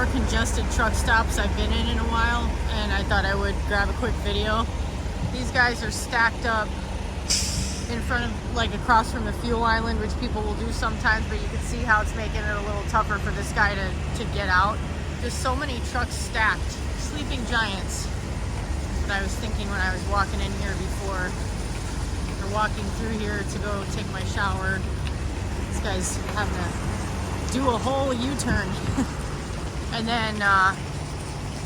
more congested truck stops I've been in a while, and I thought I would grab a quick video. These guys are stacked up in front of, like across from the fuel island, which people will do sometimes, but you can see how it's making it a little tougher for this guy to get out. Just so many trucks stacked. Sleeping giants. That's what I was thinking when I was walking in here before, or walking through here to go take my shower. This guy's having to do a whole U-turn. And then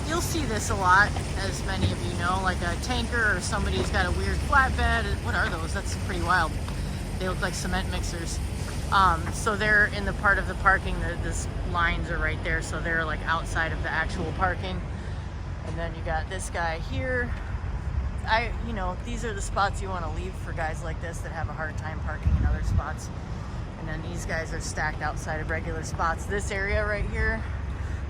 you'll see this a lot, as many of you know, like a tanker or somebody who's got a weird flatbed. What are those? That's pretty wild. They look like cement mixers. So they're in the part of the parking, this lines are right there, so they're like outside of the actual parking. And then you got this guy here. You know, these are the spots you want to leave for guys like this that have a hard time parking in other spots. And then these guys are stacked outside of regular spots. This area right here,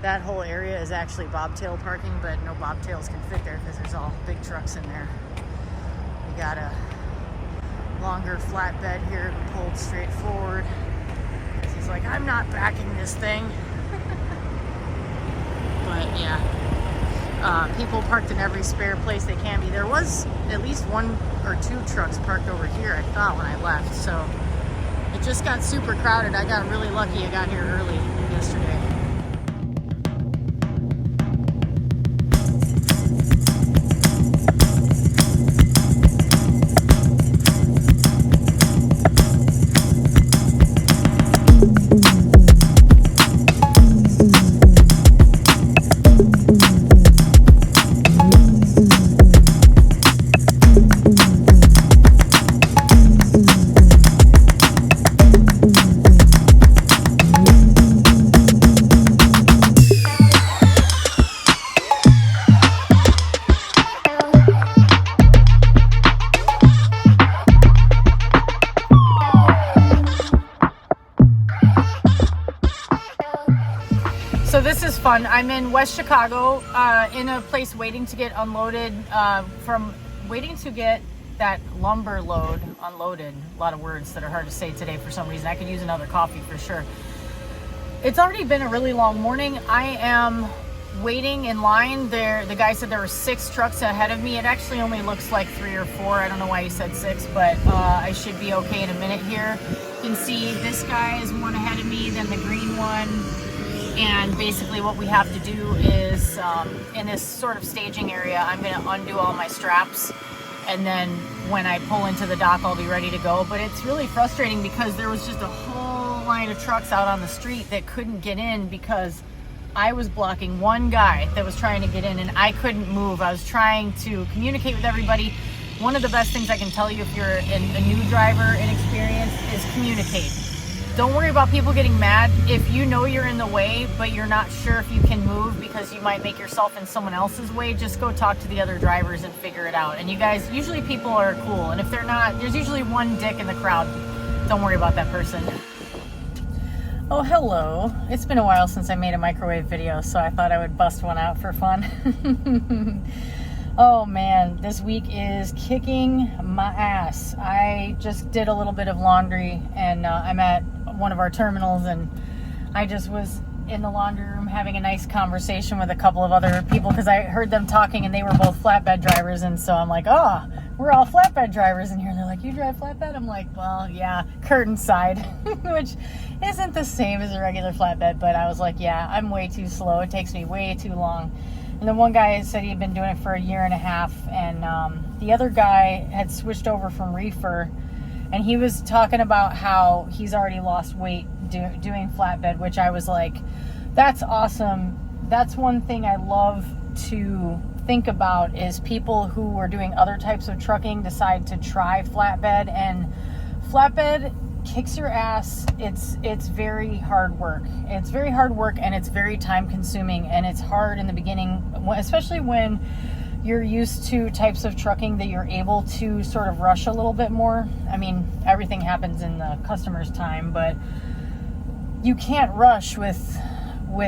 that whole area is actually bobtail parking, but no bobtails can fit there because there's all big trucks in there. We got a longer flatbed here pulled straight forward. He's like, I'm not backing this thing. But yeah, people parked in every spare place they can be. There was at least 1 or 2 trucks parked over here, I thought, when I left. So it just got super crowded. I got really lucky. I got here early yesterday. So this is fun. I'm in West Chicago, in a place waiting to get unloaded, waiting to get that lumber load unloaded. A lot of words that are hard to say today for some reason. I could use another coffee for sure. It's already been a really long morning. I am waiting in line there. The guy said there were 6 trucks ahead of me. It actually only looks like 3 or 4. I don't know why he said 6, but I should be okay in a minute here. You can see this guy is one ahead of me, then the green one. And basically what we have to do is, in this sort of staging area, I'm going to undo all my straps. And then when I pull into the dock, I'll be ready to go. But it's really frustrating because there was just a whole line of trucks out on the street that couldn't get in because I was blocking one guy that was trying to get in and I couldn't move. I was trying to communicate with everybody. One of the best things I can tell you if you're a new driver, inexperienced, is communicate. Don't worry about people getting mad. If you know you're in the way, but you're not sure if you can move because you might make yourself in someone else's way, just go talk to the other drivers and figure it out. And you guys, usually people are cool. And if they're not, there's usually one dick in the crowd. Don't worry about that person. Oh, hello. It's been a while since I made a microwave video, so I thought I would bust one out for fun. Oh man, this week is kicking my ass. I just did a little bit of laundry and I'm at one of our terminals and I just was in the laundry room having a nice conversation with a couple of other people because I heard them talking and they were both flatbed drivers, and so I'm like, oh, we're all flatbed drivers in here. And they're like, you drive flatbed? I'm like, well, yeah, curtain side, which isn't the same as a regular flatbed, but I was like, yeah, I'm way too slow. It takes me way too long. And then one guy said he'd been doing it for 1.5 years, and the other guy had switched over from reefer, and he was talking about how he's already lost weight doing flatbed, which I was like, that's awesome. That's one thing I love to think about is people who are doing other types of trucking decide to try flatbed, and flatbed kicks your ass. It's very hard work. It's very hard work and it's very time consuming, and it's hard in the beginning, especially when you're used to types of trucking that you're able to sort of rush a little bit more. I mean, everything happens in the customer's time, but you can't rush with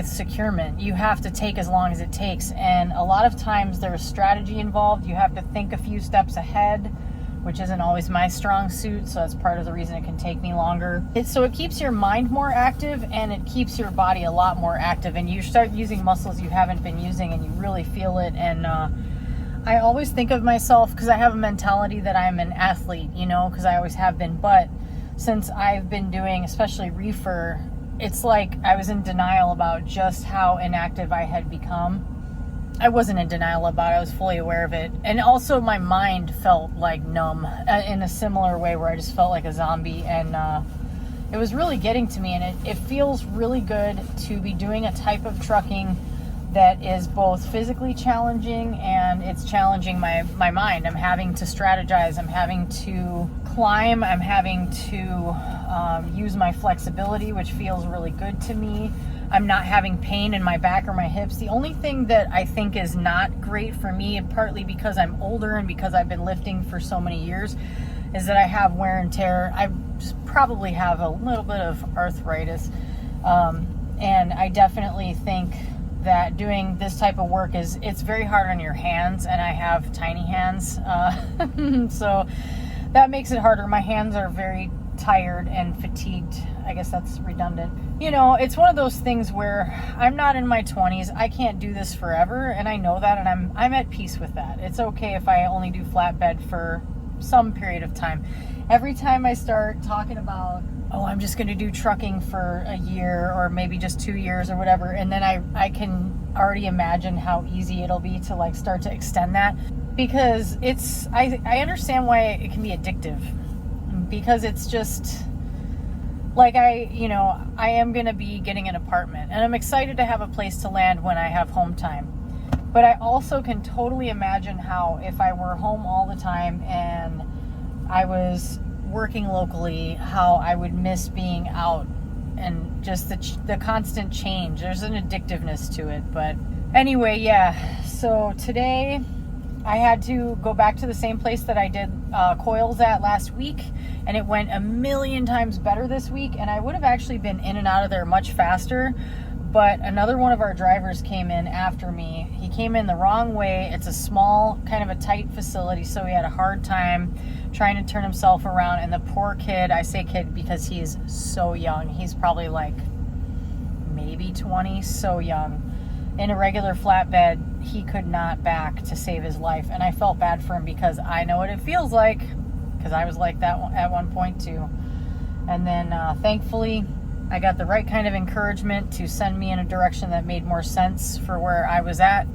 securement. You have to take as long as it takes, and a lot of times there's strategy involved. You have to think a few steps ahead which isn't always my strong suit, so that's part of the reason it can take me longer. So it keeps your mind more active, and it keeps your body a lot more active, and you start using muscles you haven't been using, and you really feel it. And I always think of myself, because I have a mentality that I'm an athlete, you know, because I always have been, but since I've been doing especially reefer, it's like I was in denial about just how inactive I had become. I wasn't in denial about it. I was fully aware of it. And also my mind felt like numb in a similar way, where I just felt like a zombie. And it was really getting to me. And it feels really good to be doing a type of trucking that is both physically challenging and it's challenging my mind. I'm having to strategize. I'm having to climb. I'm having to use my flexibility, which feels really good to me. I'm not having pain in my back or my hips. The only thing that I think is not great for me, and partly because I'm older and because I've been lifting for so many years, is that I have wear and tear. I probably have a little bit of arthritis. And I definitely think that doing this type of work it's very hard on your hands, and I have tiny hands. So that makes it harder. My hands are very tired and fatigued. I guess that's redundant. You know, it's one of those things where I'm not in my 20s. I can't do this forever, and I know that, and I'm at peace with that. It's okay if I only do flatbed for some period of time. Every time I start talking about, oh, I'm just going to do trucking for a year or maybe just 2 years or whatever, and then I can already imagine how easy it'll be to like start to extend that, because I understand why it can be addictive, because it's just like I am going to be getting an apartment, and I'm excited to have a place to land when I have home time. But I also can totally imagine how if I were home all the time and I was working locally, how I would miss being out and just the constant change. There's an addictiveness to it. But anyway, yeah. So today I had to go back to the same place that I did coils at last week, and it went a million times better this week, and I would have actually been in and out of there much faster, but another one of our drivers came in after me. He came in the wrong way. It's a small, kind of a tight facility, so he had a hard time trying to turn himself around, and the poor kid, I say kid because he's so young. He's probably like maybe 20, so young. In a regular flatbed, he could not back to save his life, and I felt bad for him because I know what it feels like, because I was like that at one point too. And then thankfully I got the right kind of encouragement to send me in a direction that made more sense for where I was at,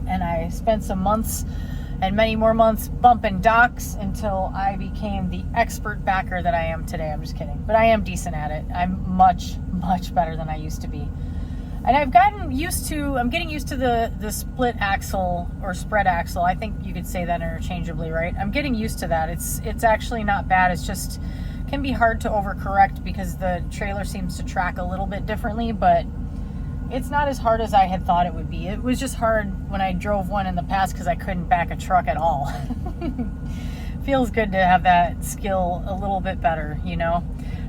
and I spent some months and many more months bumping docks until I became the expert backer that I am today. I'm just kidding, but I am decent at it. I'm much better than I used to be. And I'm getting used to the split axle or spread axle. I think you could say that interchangeably, right? I'm getting used to that. It's actually not bad. It's just can be hard to overcorrect because the trailer seems to track a little bit differently, but it's not as hard as I had thought it would be. It was just hard when I drove one in the past because I couldn't back a truck at all. Feels good to have that skill a little bit better, you know?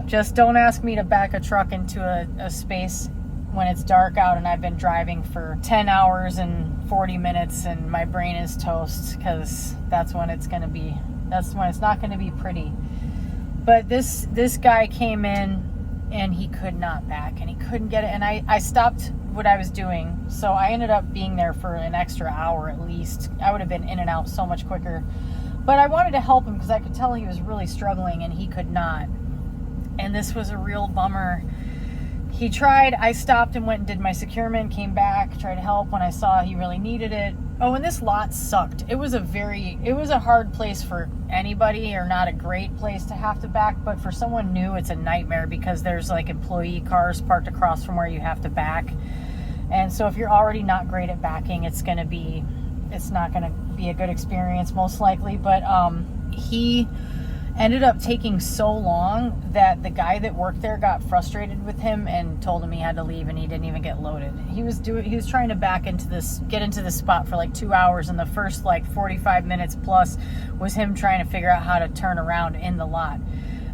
Just don't ask me to back a truck into a space when it's dark out and I've been driving for 10 hours and 40 minutes and my brain is toast, because that's when it's going to be, that's when it's not going to be pretty. But this guy came in and he could not back and he couldn't get it, and I stopped what I was doing, so I ended up being there for an extra hour at least. I would have been in and out so much quicker, but I wanted to help him because I could tell he was really struggling and he could not, and this was a real bummer. He tried, I stopped and went and did my securement, came back, tried to help when I saw he really needed it. Oh, and this lot sucked. It was a hard place for anybody, or not a great place to have to back, but for someone new, it's a nightmare because there's like employee cars parked across from where you have to back. And so if you're already not great at backing, it's not going to be a good experience most likely. But he ended up taking so long that the guy that worked there got frustrated with him and told him he had to leave, and he didn't even get loaded. He was trying to get into this spot for like 2 hours, and the first like 45 minutes plus was him trying to figure out how to turn around in the lot.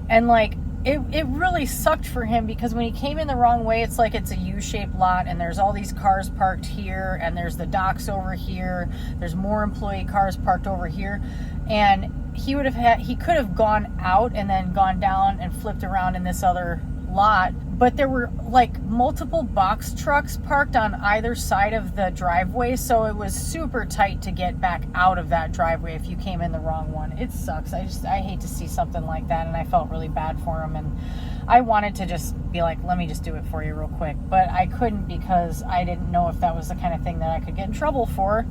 And like it really sucked for him because when he came in the wrong way, it's like it's a U-shaped lot and there's all these cars parked here and there's the docks over here. There's more employee cars parked over here. And he could have gone out and then gone down and flipped around in this other lot, but there were like multiple box trucks parked on either side of the driveway, so it was super tight to get back out of that driveway if you came in the wrong one. It sucks. I hate to see something like that, and I felt really bad for him, and I wanted to just be like, let me just do it for you real quick, but I couldn't because I didn't know if that was the kind of thing that I could get in trouble for,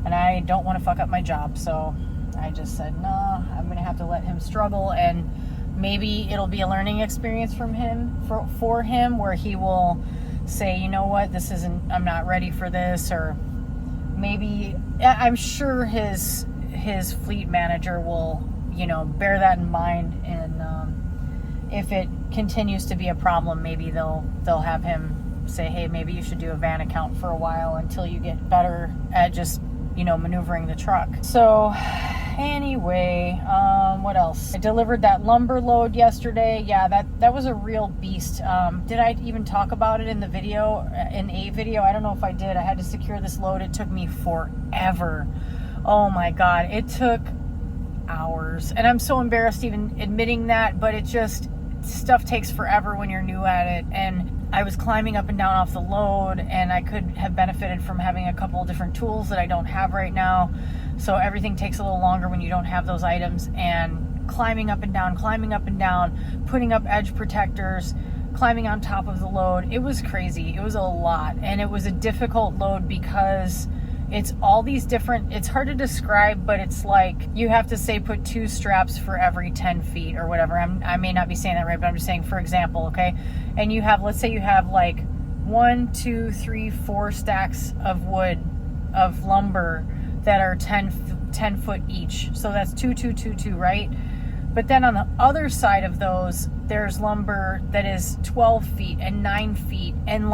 and I don't want to fuck up my job. So I just said, no, I'm gonna have to let him struggle, and maybe it'll be a learning experience for him where he will say, you know what, I'm not ready for this. Or maybe, I'm sure his fleet manager will, bear that in mind, and if it continues to be a problem, maybe they'll have him say, hey, maybe you should do a van account for a while until you get better at just maneuvering the truck. So anyway, what else? I delivered that lumber load yesterday. Yeah, that was a real beast. Did I even talk about it in a video? I don't know if I did. I had to secure this load. It took me forever. Oh my God, it took hours. And I'm so embarrassed even admitting that, but stuff takes forever when you're new at it. And I was climbing up and down off the load, and I could have benefited from having a couple of different tools that I don't have right now. So everything takes a little longer when you don't have those items, and climbing up and down, putting up edge protectors, climbing on top of the load. It was crazy. It was a lot, and it was a difficult load because it's all these different, it's hard to describe, but it's like you have to say put 2 straps for every 10 feet or whatever. I may not be saying that right, but I'm just saying, for example, okay? And you have, let's say you have like 1, 2, 3, 4 stacks of wood, of lumber that are 10 foot each. So that's 2, 2, 2, 2, right? But then on the other side of those, there's lumber that is 12 feet and 9 feet. And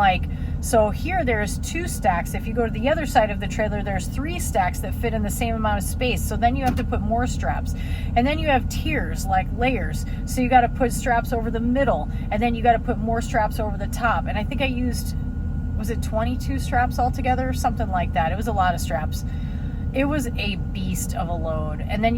so here there's 2 stacks. If you go to the other side of the trailer, there's 3 stacks that fit in the same amount of space. So then you have to put more straps. And then you have tiers, like layers. So you got to put straps over the middle. And then you got to put more straps over the top. And I think I used, was it 22 straps altogether? Something like that. It was a lot of straps. It was a beast of a load. And then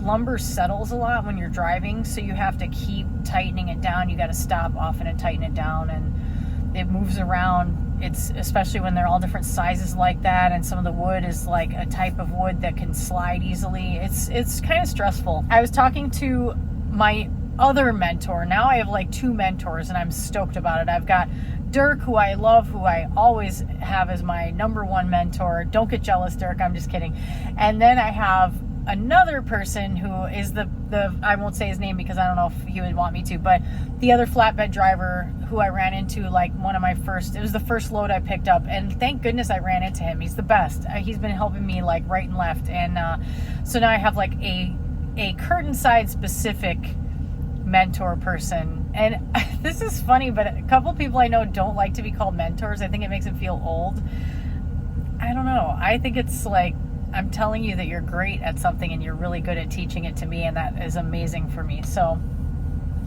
lumber settles a lot when you're driving, so you have to keep tightening it down. You got to stop often and tighten it down, and it moves around. It's especially when they're all different sizes like that, and some of the wood is like a type of wood that can slide easily. It's kind of stressful. I was talking to my other mentor. Now I have like 2 mentors, and I'm stoked about it. I've got Dirk, who I love, who I always have as my number 1 mentor. Don't get jealous, Dirk. I'm just kidding. And then I have another person who is the I won't say his name because I don't know if he would want me to, but the other flatbed driver who I ran into, like it was the first load I picked up, and thank goodness I ran into him. He's the best. He's been helping me like right and left, and so now I have like a curtain side specific mentor person. And this is funny, but a couple people I know don't like to be called mentors. I think it makes them feel old. I don't know. I think it's like, I'm telling you that you're great at something and you're really good at teaching it to me, and that is amazing for me. So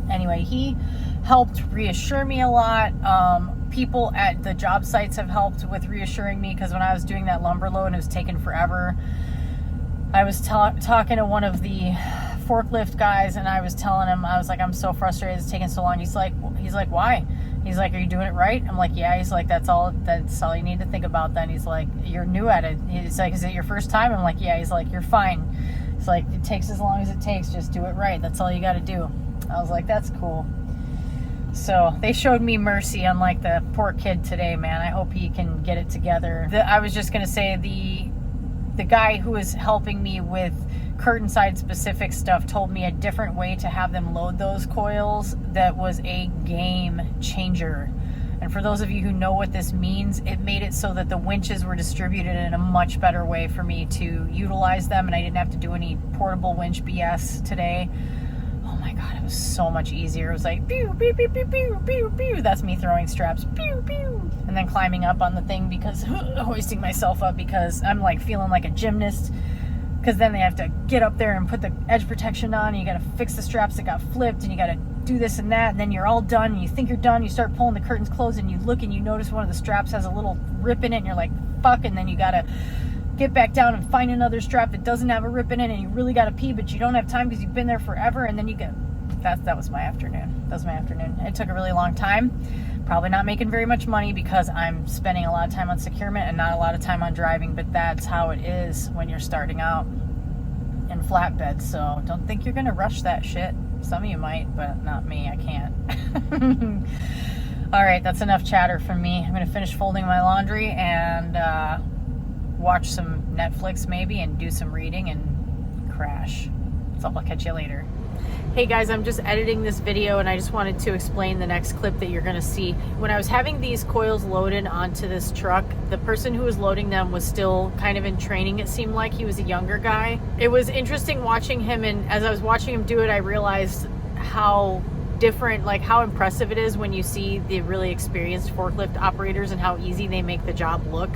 anyway, he helped reassure me a lot. People at the job sites have helped with reassuring me, because when I was doing that lumber load and it was taking forever, I was talking to one of the forklift guys, and I was telling him, I was like, I'm so frustrated it's taking so long. He's like, why? He's like, are you doing it right? I'm like, yeah. He's like, that's all you need to think about then. He's like, you're new at it. He's like, is it your first time? I'm like, yeah. He's like, you're fine. It's like, it takes as long as it takes. Just do it right. That's all you got to do. I was like, that's cool. So they showed me mercy, unlike the poor kid today, man. I hope he can get it together. I was just going to say, the guy who is helping me with curtain side specific stuff told me a different way to have them load those coils that was a game changer. And for those of you who know what this means, it made it so that the winches were distributed in a much better way for me to utilize them, and I didn't have to do any portable winch BS today. Oh my God, it was so much easier. It was like, pew, pew, pew, pew, pew, pew, pew. That's me throwing straps, pew, pew. And then climbing up on the thing, because hoisting myself up, because I'm like feeling like a gymnast. Because then they have to get up there and put the edge protection on, and you got to fix the straps that got flipped, and you got to do this and that, and then you're all done, and you think you're done, you start pulling the curtains closed, and you look and you notice one of the straps has a little rip in it, and you're like, fuck, and then you got to get back down and find another strap that doesn't have a rip in it, and you really got to pee, but you don't have time because you've been there forever, and then you get, that was my afternoon. That was my afternoon. It took a really long time. Probably not making very much money because I'm spending a lot of time on securement and not a lot of time on driving, but that's how it is when you're starting out in flatbed. So don't think you're gonna rush that shit. Some of you might, but not me. I can't. All right, that's enough chatter from me. I'm gonna finish folding my laundry and watch some Netflix maybe and do some reading and crash. So I'll catch you later. Hey guys, I'm just editing this video and I just wanted to explain the next clip that you're gonna see. When I was having these coils loaded onto this truck, the person who was loading them was still kind of in training. It seemed like he was a younger guy. It was interesting watching him, and as I was watching him do it, I realized how different, like how impressive it is when you see the really experienced forklift operators and how easy they make the job look.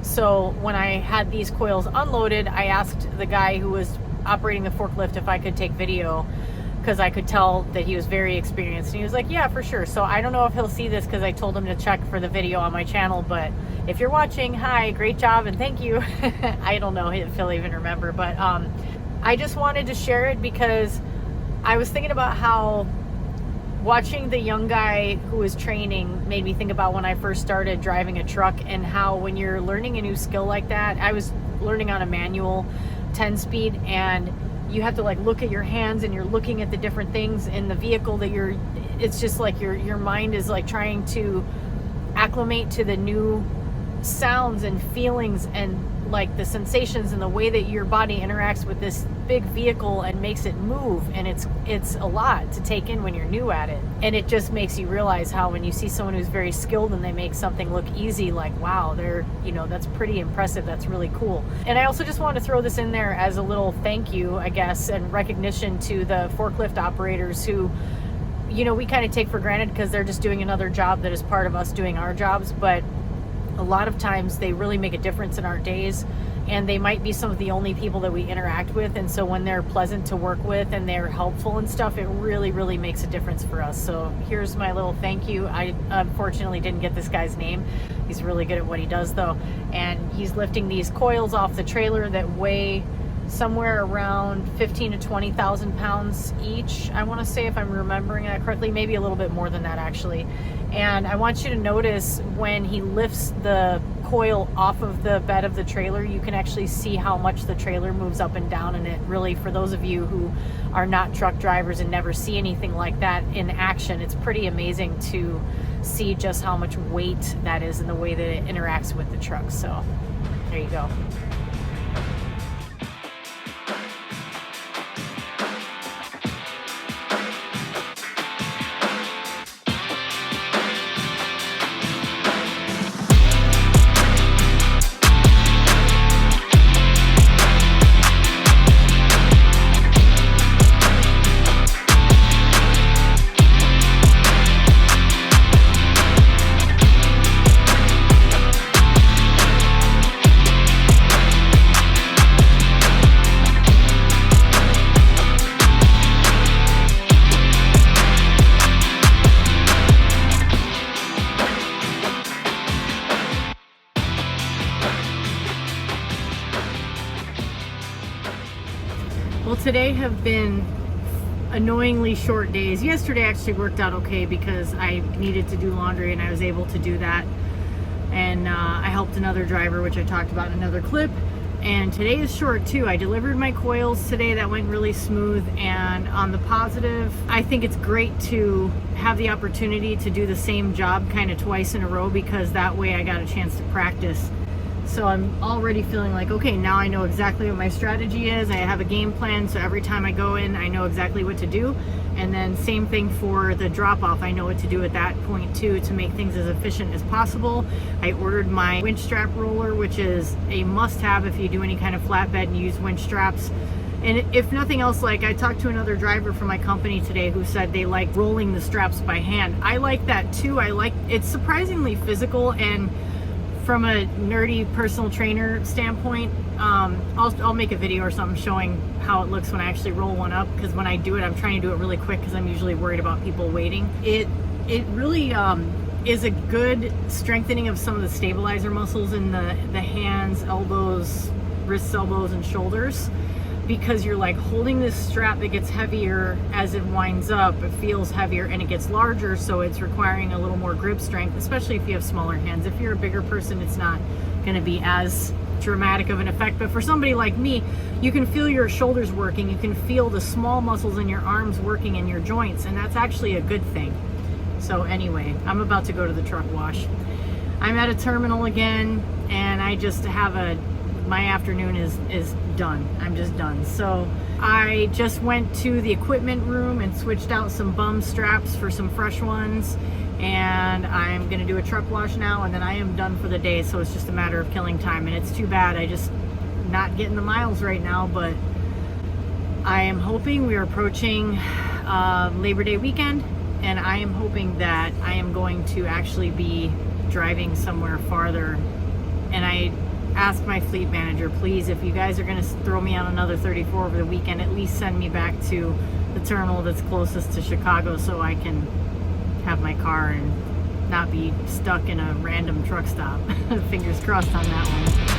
So when I had these coils unloaded, I asked the guy who was operating the forklift if I could take video, because I could tell that he was very experienced, and he was like, yeah, for sure. So I don't know if he'll see this because I told him to check for the video on my channel, but if you're watching, hi, great job and thank you. I don't know if he'll even remember, but I just wanted to share it because I was thinking about how watching the young guy who was training made me think about when I first started driving a truck, and how when you're learning a new skill like that, I was learning on a manual 10-speed, and you have to like look at your hands and you're looking at the different things in the vehicle that it's just like your mind is like trying to acclimate to the new sounds and feelings and like the sensations and the way that your body interacts with this big vehicle and makes it move. And it's a lot to take in when you're new at it. And it just makes you realize how when you see someone who's very skilled and they make something look easy, like, wow, they're, that's pretty impressive. That's really cool. And I also just wanted to throw this in there as a little thank you, I guess, and recognition to the forklift operators who, we kind of take for granted because they're just doing another job that is part of us doing our jobs. But a lot of times they really make a difference in our days, and they might be some of the only people that we interact with. And so when they're pleasant to work with and they're helpful and stuff, it really, really makes a difference for us. So here's my little thank you. I unfortunately didn't get this guy's name. He's really good at what he does though. And he's lifting these coils off the trailer that weigh somewhere around 15 to 20,000 pounds each. I want to say, if I'm remembering that correctly, maybe a little bit more than that actually. And I want you to notice when he lifts the coil off of the bed of the trailer, you can actually see how much the trailer moves up and down. And it really, for those of you who are not truck drivers and never see anything like that in action, it's pretty amazing to see just how much weight that is and the way that it interacts with the truck. So there you go. Well, today have been annoyingly short days. Yesterday actually worked out okay because I needed to do laundry and I was able to do that. And I helped another driver, which I talked about in another clip. And today is short too. I delivered my coils today. That went really smooth. And on the positive, I think it's great to have the opportunity to do the same job kind of twice in a row, because that way I got a chance to practice. So I'm already feeling like, okay, now I know exactly what my strategy is. I have a game plan, so every time I go in, I know exactly what to do. And then same thing for the drop-off. I know what to do at that point too to make things as efficient as possible. I ordered my winch strap roller, which is a must-have if you do any kind of flatbed and use winch straps. And if nothing else, like I talked to another driver from my company today who said they like rolling the straps by hand. I like that too. It's surprisingly physical, and from a nerdy personal trainer standpoint, I'll make a video or something showing how it looks when I actually roll one up, because when I do it, I'm trying to do it really quick because I'm usually worried about people waiting. It really is a good strengthening of some of the stabilizer muscles in the hands, elbows, wrists, elbows, and shoulders, because you're like holding this strap that gets heavier as it winds up. It feels heavier and it gets larger, so it's requiring a little more grip strength, especially if you have smaller hands. If you're a bigger person, it's not going to be as dramatic of an effect, but for somebody like me, you can feel your shoulders working, you can feel the small muscles in your arms working in your joints, and that's actually a good thing. So anyway, I'm about to go to the truck wash. I'm at a terminal again, and I just have my afternoon is done. I'm just done. So I just went to the equipment room and switched out some bum straps for some fresh ones, and I'm gonna do a truck wash now, and then I am done for the day. So it's just a matter of killing time, and it's too bad I just not getting the miles right now, but I am hoping we are approaching Labor Day weekend, and I am hoping that I am going to actually be driving somewhere farther. And I asked my fleet manager, please, if you guys are going to throw me on another 34 over the weekend, at least send me back to the terminal that's closest to Chicago so I can have my car and not be stuck in a random truck stop. Fingers crossed on that one.